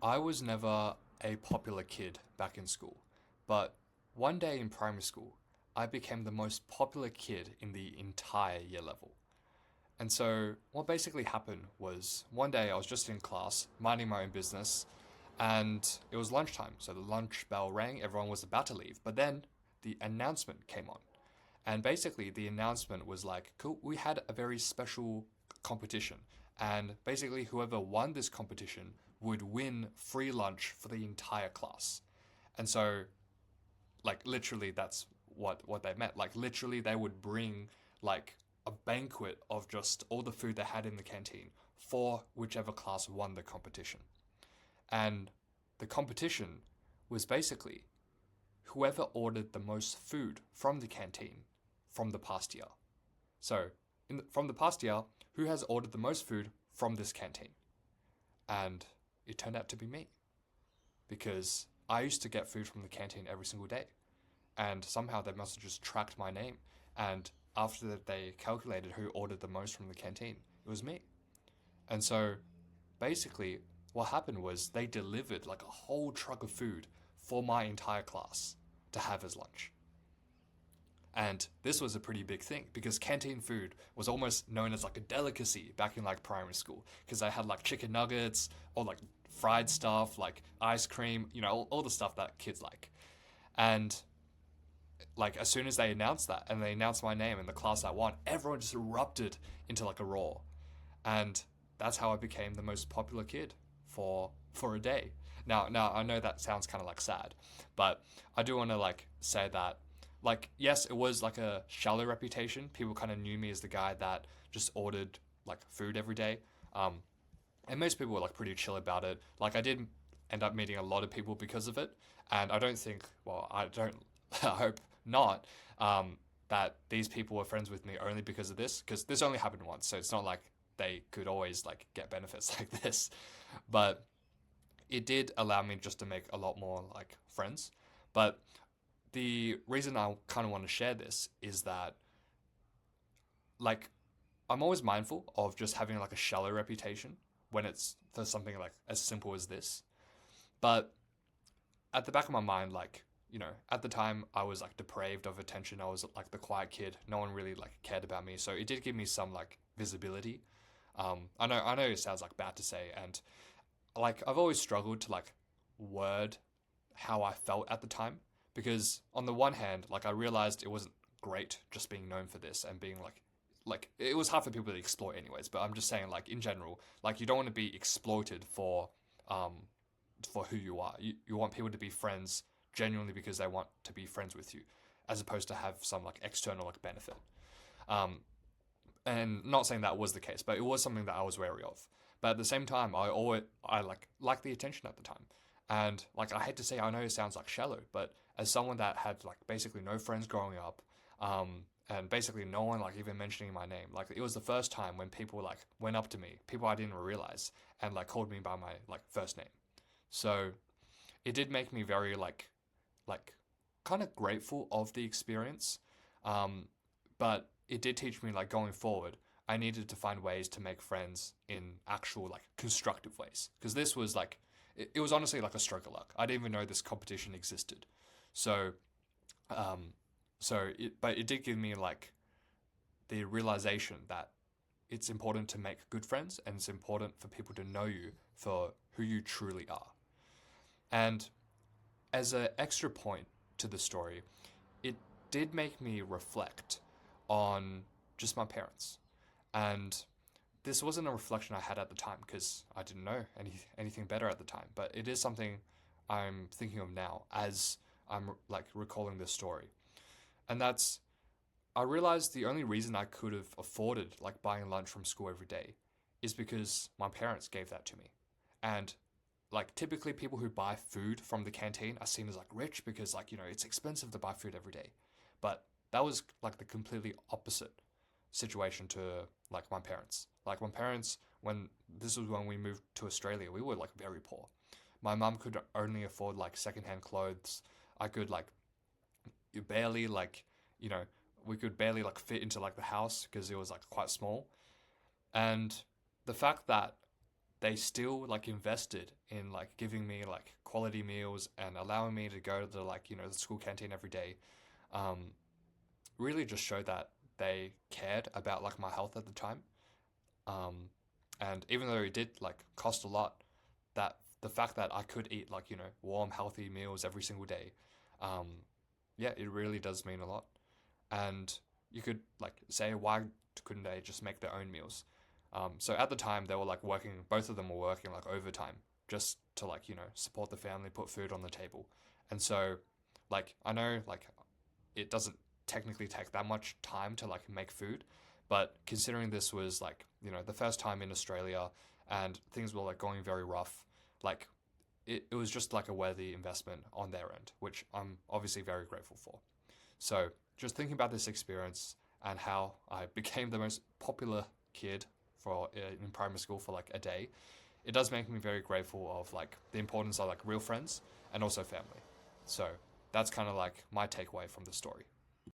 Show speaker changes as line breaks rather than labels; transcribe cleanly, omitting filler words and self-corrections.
I was never a popular kid back in school, but one day in primary school, I became the most popular kid in the entire year level. And so, what basically happened was one day I was just in class, minding my own business, and it was lunchtime. So, the lunch bell rang, everyone was about to leave, but then the announcement came on. And basically, the announcement was like, cool, we had a very special competition. And basically, whoever won this competition would win free lunch for the entire class. And so, like, literally, that's what they meant. Like, literally, they would bring, like, a banquet of just all the food they had in the canteen for whichever class won the competition. And the competition was basically whoever ordered the most food from the canteen from the past year. So, from the past year, who has ordered the most food from this canteen? And it turned out to be me because I used to get food from the canteen every single day. And somehow they must have just tracked my name. And after that, they calculated who ordered the most from the canteen. It was me. And so basically, what happened was they delivered like a whole truck of food for my entire class to have as lunch. And this was a pretty big thing because canteen food was almost known as like a delicacy back in like primary school because I had like chicken nuggets or like fried stuff, like ice cream, all the stuff that kids like. And like as soon as they announced that and they announced my name in the class I won, everyone just erupted into like a roar. And that's how I became the most popular kid for a day. Now I know that sounds kind of like sad, but I do want to like say that like yes, it was like a shallow reputation. People kind of knew me as the guy that just ordered like food every day. Um, and most people were like pretty chill about it. Like I did end up meeting a lot of people because of it, and I don't think, well, I don't, I hope not, that these people were friends with me only because of this, because this only happened once, so it's not like they could always like get benefits like this, but it did allow me just to make a lot more like friends. But the reason I kind of want to share this is that like I'm always mindful of just having like a shallow reputation when it's for something like as simple as this. But at the back of my mind, like, at the time I was like depraved of attention. I was like the quiet kid. No one really like cared about me. So it did give me some like visibility. I know it sounds like bad to say, and like I've always struggled to like word how I felt at the time because on the one hand, like I realized it wasn't great just being known for this and being like it was hard for people to exploit anyways, but I'm just saying like in general, like you don't want to be exploited um for who you are. You want people to be friends genuinely because they want to be friends with you as opposed to have some like external like benefit. Um and not saying that was the case, but it was something that I was wary of. But at the same time, I like the attention at the time, and like I hate to say, I know it sounds like shallow, but as someone that had like basically no friends growing up, and basically no one like even mentioning my name, like it was the first time when people like went up to me, people I didn't realize, and like called me by my like first name. So it did make me very like kind of grateful of the experience. Um, but it did teach me like going forward, I needed to find ways to make friends in actual like constructive ways because this was like it was honestly like a stroke of luck. I didn't even know this competition existed. So um, but it did give me like the realization that it's important to make good friends and it's important for people to know you for who you truly are. And as an extra point to the story, it did make me reflect on just my parents. And this wasn't a reflection I had at the time because I didn't know anything better at the time, but it is something I'm thinking of now as I'm like recalling this story. And that's I realized the only reason I could have afforded like buying lunch from school every day is because my parents gave that to me. And like typically people who buy food from the canteen are seen as like rich because like it's expensive to buy food every day. But that was like the completely opposite situation to like my parents. Like my parents, when this was when we moved to Australia, we were like very poor. My mum could only afford like secondhand clothes. I could like barely like you know we could barely like fit into like the house because it was like quite small. And the fact that they still like invested in like giving me like quality meals and allowing me to go to the like, the school canteen every day. Um, Really just showed that they cared about like my health at the time. Um, and even though it did like cost a lot, that the fact that I could eat like, warm, healthy meals every single day, um, yeah, it really does mean a lot. And you could like say, why couldn't they just make their own meals? So at the time, they were like working, both of them were working like overtime just to like, support the family, put food on the table. And so, like, I know like it doesn't technically take that much time to like make food, but considering this was like, the first time in Australia and things were like going very rough, like it was just like a worthy investment on their end, which I'm obviously very grateful for. So just thinking about this experience and how I became the most popular kid for in primary school for like a day, it does make me very grateful of like the importance of like real friends and also family. So that's kind of like my takeaway from the story.